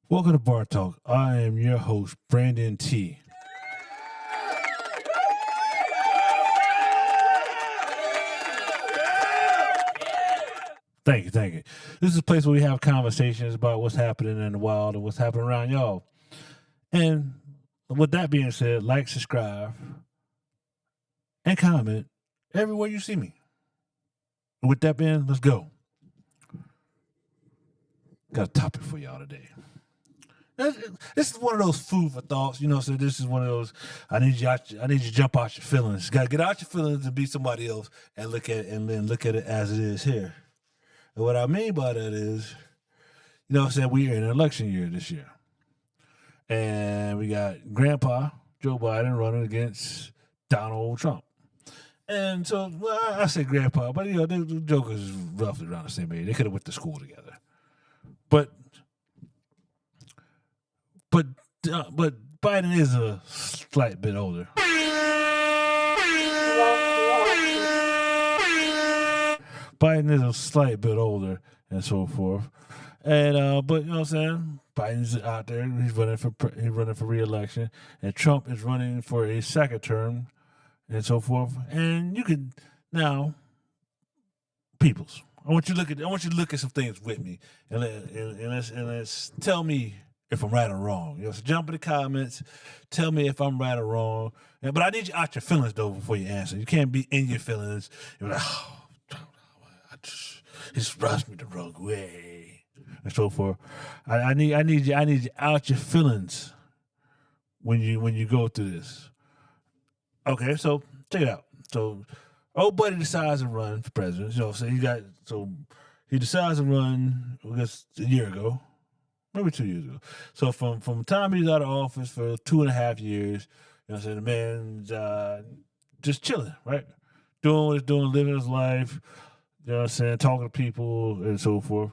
Welcome to Bar Talk. I am your host, Brandon T. Thank you. This is a place where we have conversations about what's happening in the wild and what's happening around y'all. And with that being said, like, subscribe, and comment everywhere you see me. With that being, let's go. Got a topic for y'all today. This is one of those food for thoughts, So this is one of those. I need you to jump out your feelings. Got to get out your feelings and be somebody else, and look at it, and then look at it as it is here. And what I mean by that is, we're in an election year this year, and we got Grandpa Joe Biden running against Donald Trump. And so, well, I say Grandpa, but the jokers is roughly around the same age. They could have went to school together, but But but Biden is a slight bit older. Biden is a slight bit older and so forth. And but you know what I'm saying? Biden's out there. He's running for re-election, and Trump is running for a second term, and so forth. And you can now, peoples. I want you to look at some things with me, and let's tell me if I'm right or wrong. So jump in the comments, tell me if I'm right or wrong. But I need you out your feelings though before you answer. You can't be in your feelings. You're like, it rubs me the wrong way, and so forth. I need you out your feelings when you go through this. Okay, so check it out. So old buddy decides to run for president. He decides to run, I guess, a year ago, maybe 2 years ago. So from the time he's out of office for 2.5 years, the man's just chilling, right? Doing what he's doing, living his life, talking to people and so forth.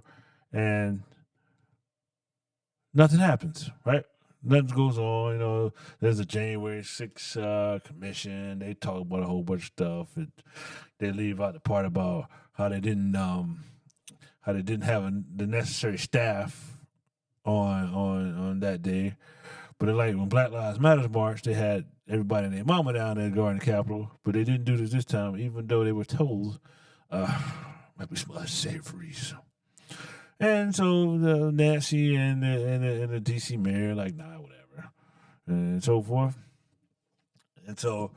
And nothing happens, right? Nothing goes on, There's a January 6th commission. They talk about a whole bunch of stuff. They leave out the part about how they didn't have the necessary staff on that day. But like when Black Lives Matter march, they had everybody and their mama down there guarding the Capitol. But they didn't do this time, even though they were told might be some unsavories. And so the Nancy and the DC mayor like, nah, whatever, and so forth. And so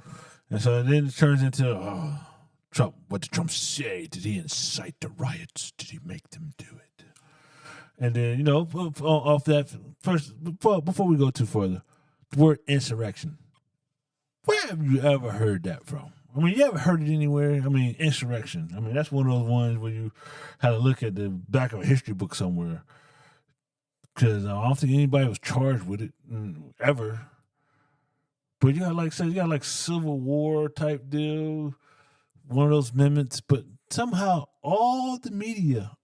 then it turns into Trump. What did Trump say? Did he incite the riots? Did he make them do it? And then off that first, before we go too further, the word insurrection. Where have you ever heard that from? I mean, you ever heard it anywhere? I mean, insurrection. I mean, that's one of those ones where you had to look at the back of a history book somewhere. Because I don't think anybody was charged with it ever. But you got like Civil War type deal, one of those amendments. But somehow all the media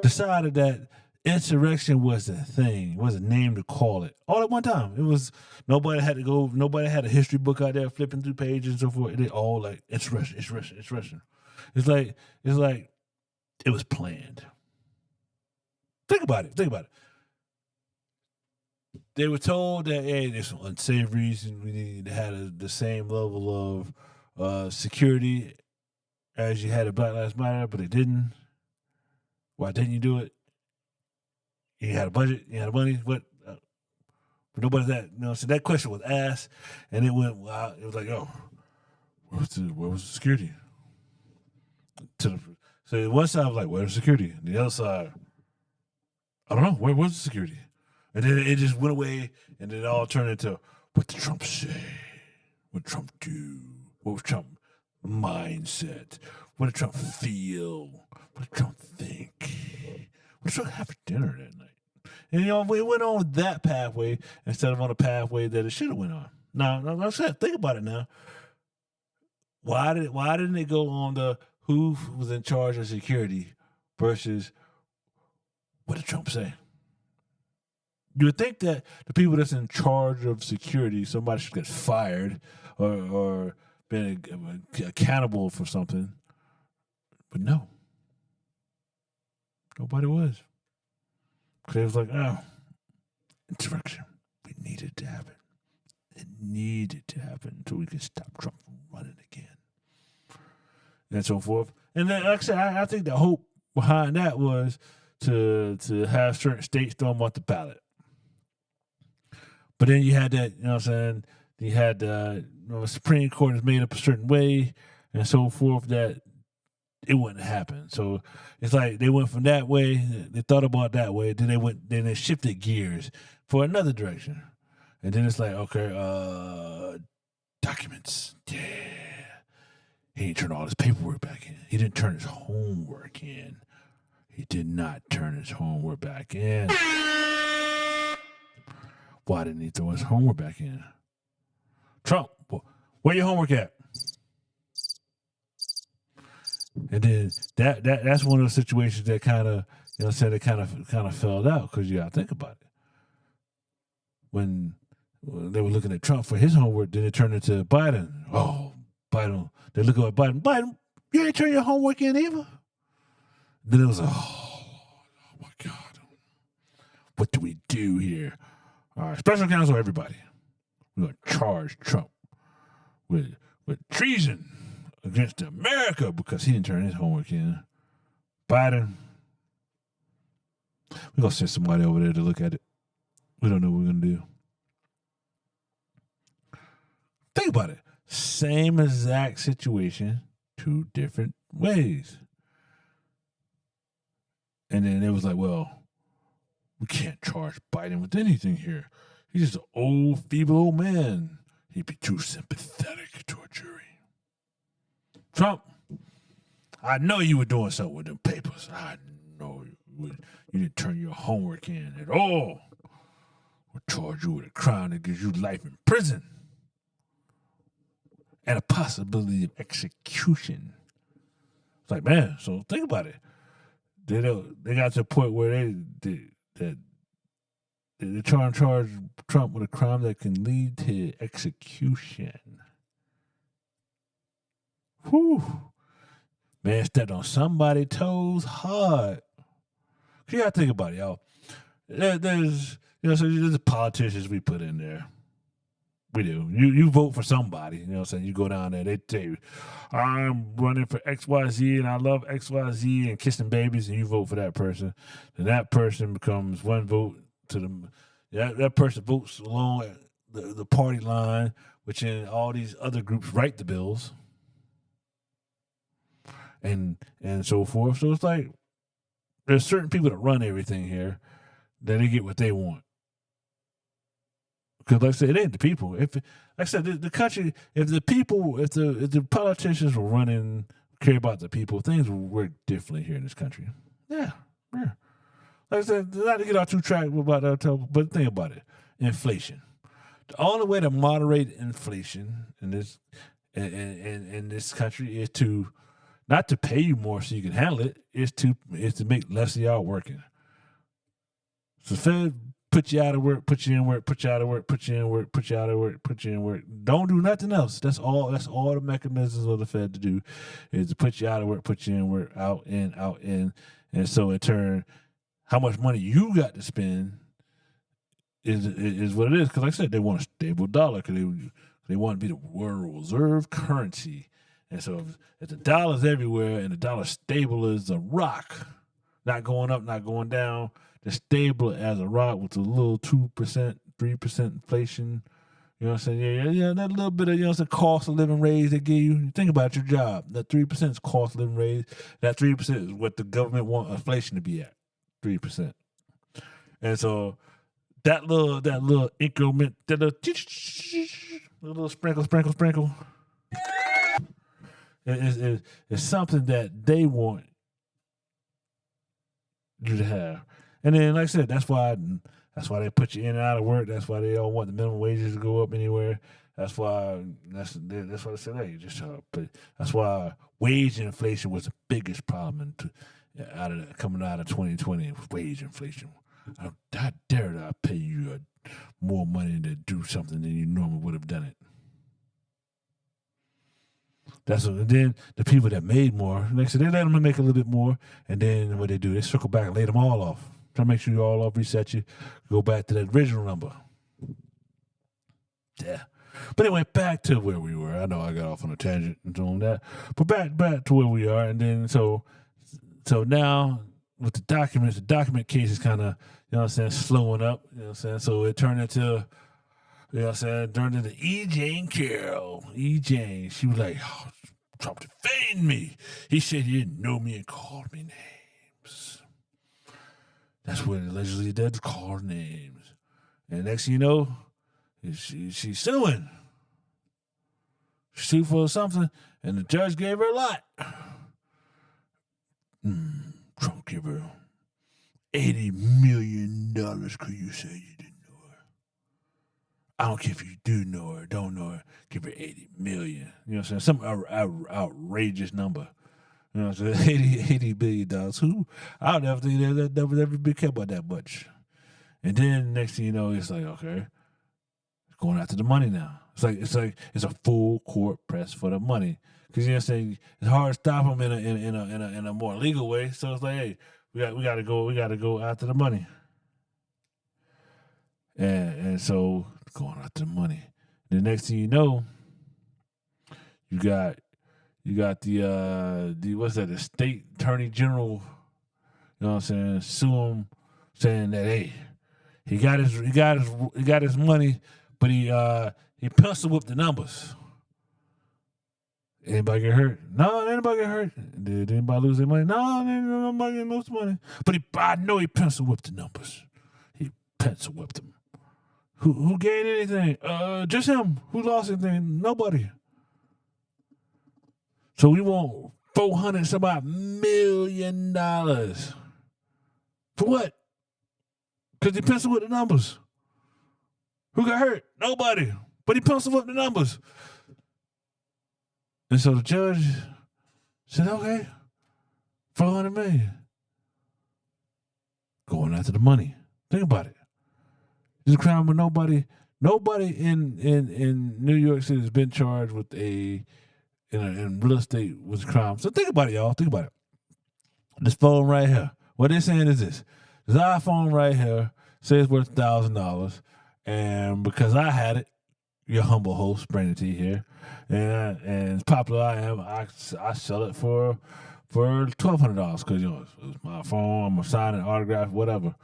decided that insurrection was a thing, was a name to call it. All at one time. It was nobody had a history book out there flipping through pages and so forth. They all like insurrection. It's like it was planned. Think about it. They were told that there's some unsavories and we need to have the same level of security as you had at Black Lives Matter, but they didn't. Why didn't you do it? You had a budget, you had money, what? But nobody's that. So that question was asked, and it went. It was like, oh, where was the security? So one side was like, where's the security? And the other side, I don't know, where was the security? And then it just went away, and then it all turned into, what did Trump say? What did Trump do? What was Trump's mindset? What did Trump feel? What did Trump think? What did Trump have for dinner that night? And we went on that pathway instead of on a pathway that it should have went on. Now, think about it now. Why didn't it go on the who was in charge of security versus what did Trump say? You would think that the people that's in charge of security, somebody should get fired or been accountable for something. But no, nobody was. Because it was like, oh, insurrection. We needed to happen. It needed to happen so we could stop Trump from running again. And so forth. And then, like I said, I think the hope behind that was to have certain states throw them off the ballot. But then you had that, you know what I'm saying? You had the Supreme Court is made up a certain way and so forth that it wouldn't happen. So it's like they went from that way, they thought about that way, then they shifted gears for another direction. And then it's like, okay, documents. Yeah. He didn't turn all his paperwork back in. He didn't turn his homework in. He did not turn his homework back in. Why didn't he throw his homework back in? Trump, where your homework at? And then that's one of those situations that kind of, you know, said it kind of fell out because you got to think about it. When they were looking at Trump for his homework, then it turned into Biden. Oh, Biden. They look at Biden. Biden, you ain't turn your homework in either. Then it was, oh my God. What do we do here? All right, special counsel, everybody. We're going to charge Trump with treason against America because he didn't turn his homework in. Biden, we're going to send somebody over there to look at it. We don't know what we're going to do. Think about it. Same exact situation, two different ways. And then it was like, well, we can't charge Biden with anything here. He's just an old, feeble old man. He'd be too sympathetic to a jury. Trump, I know you were doing something with them papers. I know you didn't turn your homework in at all. We'll charge you with a crime that gives you life in prison and a possibility of execution. It's like, man, so think about it. They got to the point where they're trying to charge Trump with a crime that can lead to execution. Whew. Man, stepped on somebody's toes hard. You gotta think about it, y'all. There's the politicians we put in there. We do. You vote for somebody. You know what I'm saying? You go down there, they tell you, I'm running for XYZ and I love XYZ and kissing babies, and you vote for that person. And that person becomes one vote to them. That person votes along the party line, which in all these other groups write the bills. And so forth. So it's like there's certain people that run everything here that they get what they want. Because, like I said, it ain't the people. If, like I said, the country, if the politicians were running, care about the people, things would work differently here in this country. Yeah. Like I said, not to get off too track about that, but think about it. Inflation. The only way to moderate inflation in this country is to not to pay you more so you can handle it, is to make less of y'all working. So Fed put you out of work, put you in work, put you out of work, put you in work, put you out of work, put you in work. Don't do nothing else. That's all the mechanisms of the Fed to do is to put you out of work, put you in work, out in. And so in turn, how much money you got to spend is what it is. Because like I said, they want a stable dollar because they want to be the world reserve currency. And so if the dollar's everywhere and the dollar's stable as a rock, not going up, not going down, they're stable as a rock with a little 2%, 3% inflation. You know what I'm saying? Yeah, that little bit of, you know, it's a cost of living raise they give you. Think about your job. That 3% is cost of living raise. That 3% is what the government want inflation to be at. 3%. And so that little increment, that little sprinkle is something that they want you to have. And then, like I said, that's why they put you in and out of work. That's why they don't want the minimum wages to go up anywhere. That's why they said, hey, just shut up. But that's why wage inflation was the biggest problem coming out of 2020. Wage inflation. How dare I pay you more money to do something than you normally would have done it? Then the people that made more, next they let them make a little bit more, and then what they do, they circle back and lay them all off. Try to make sure you're all off, reset you, go back to that original number. Yeah. But anyway, back to where we were. I know I got off on a tangent and doing that, but back to where we are, and then so now with the document case is kind of, you know what I'm saying, slowing up. You know what I'm saying, so it turned into, you know what I'm saying, turned into E. Jane Carroll. E. Jane, she was like, oh, Trump defamed me. He said he didn't know me and called me names. That's what it allegedly did, called names. And next thing you know, she's suing. She sued for something, and the judge gave her a lot. Trump gave her $80 million because you say you didn't know her. I don't care if you do know her, don't know her. Give her $80 million. You know what I'm saying? Some outrageous number. You know what I'm saying? $80 billion. Who? I don't ever think that would ever be kept about that much. And then next thing you know, it's like, okay, it's going after the money now. It's a full court press for the money. Because, you know what I'm saying, it's hard to stop them in a more legal way. So it's like, hey, we got to go after the money. And so going after the money. The next thing you know, you got the what's that, the state attorney general, you know what I'm saying, sue him, saying that, hey, he got his money, but he pencil whipped the numbers. Anybody get hurt? No, anybody get hurt. Did anybody lose their money? No, nobody lose money. But I know he pencil whipped the numbers. He pencil whipped them. Who gained anything? Just him. Who lost anything? Nobody. So we want $400 million. For what? Because he penciled with the numbers. Who got hurt? Nobody. But he penciled with the numbers. And so the judge said, okay, $400 million. Going after the money. Think about it. This is a crime where nobody in New York City has been charged with in real estate with a crime. So think about it, y'all. Think about it. This phone right here. What they're saying is this iPhone right here says it's worth $1,000. And because I had it, your humble host, Brandon T here, and as popular I am, I sell it for $1,200 because, you know, it's my phone, I'm gonna sign an autograph, whatever.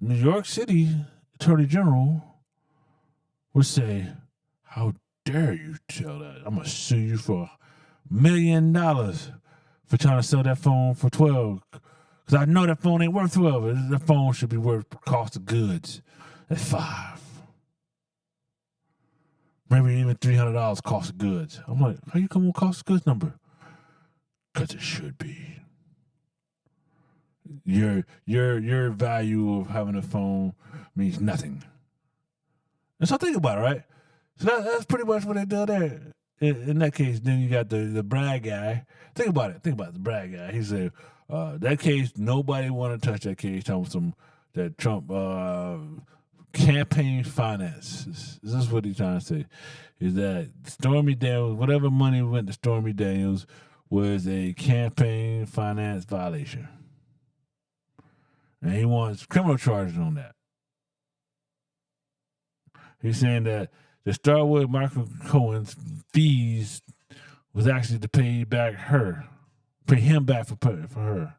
New York City Attorney General would say, how dare you tell that? I'm gonna sue you for $1 million for trying to sell that phone for $12. Because I know that phone ain't worth $12. That phone should be worth cost of goods at $5. Maybe even $300 cost of goods. I'm like, how you come with cost of goods number? Because it should be. Your value of having a phone means nothing. And so think about it, right? So that's pretty much what they do there. In that case, then you got the Bragg guy. Think about it. Think about the Bragg guy. He said, that case, nobody want to touch that case. Talking that Trump campaign finance. This is what he's trying to say. Is that Stormy Daniels, whatever money went to Stormy Daniels, was a campaign finance violation. And he wants criminal charges on that. He's saying that the start with Michael Cohen's fees was actually to pay him back for her.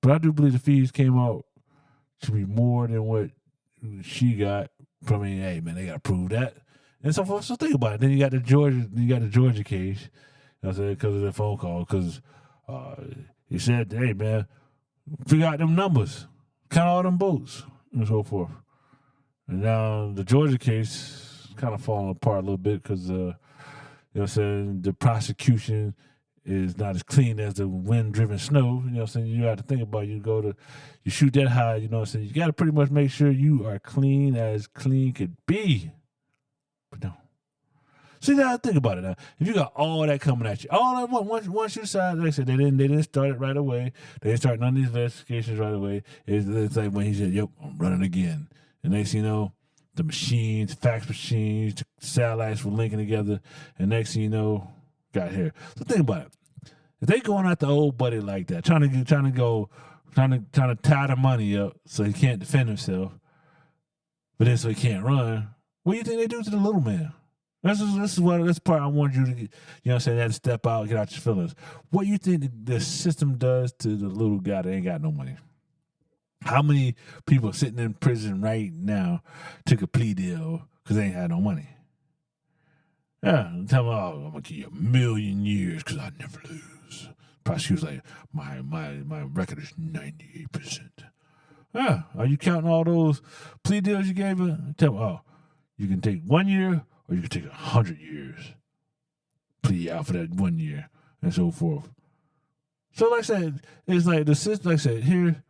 But I do believe the fees came out to be more than what she got. I mean, hey man, they gotta prove that and so forth. So think about it. Then you got the Georgia case. You know what I'm saying? Because of the phone call. Because he said, hey man, figure out them numbers, count all them votes, and so forth. And now the Georgia case kind of falling apart a little bit because, you know what I'm saying, the prosecution is not as clean as the wind-driven snow. You know what I'm saying? You got to think about it. You shoot that high, you know what I'm saying? You got to pretty much make sure you are clean as clean could be. But no. See, now think about it now. If you got all that coming at you, all that once you decide, like I said, they didn't start it right away. They didn't start none of these investigations right away. It's like when he said, yep, I'm running again. And next you know, the machines, fax machines, the satellites were linking together, and next thing you know, got here. So think about it. If they going at the old buddy like that, trying to tie the money up so he can't defend himself, but then so he can't run, what do you think they do to the little man? This is part I want you to get, you know what I'm saying, that to step out, get out your feelings. What do you think the system does to the little guy that ain't got no money? How many people sitting in prison right now took a plea deal because they ain't had no money? Yeah, tell them, oh, I'm gonna give you 1,000,000 years because I never lose. Prosecutor's like, my record is 98%. Yeah, are you counting all those plea deals you gave her? Tell them, oh, you can take 1 year or you can take 100 years. Plea out for that 1 year and so forth. So like I said, it's like the system. Like I said, here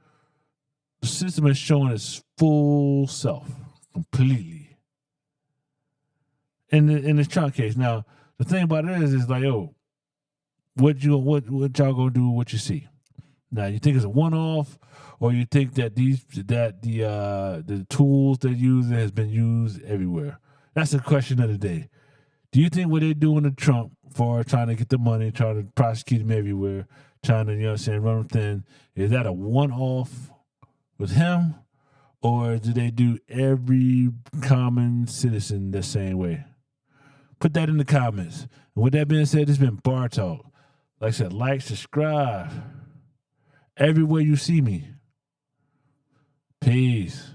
the system is showing its full self completely in this Trump case. Now the thing about it is like, oh, what y'all gonna do with what you see? Now you think it's a one off, or you think that the tools they're using has been used everywhere? That's the question of the day. Do you think what they're doing to Trump for trying to get the money, trying to prosecute him everywhere, trying to, you know what I'm saying, run him thin, is that a one off with him? Or do they do every common citizen the same way? Put that in the comments. And with that being said, this has been Bar Talk. Like I said, like, subscribe everywhere you see me. Peace.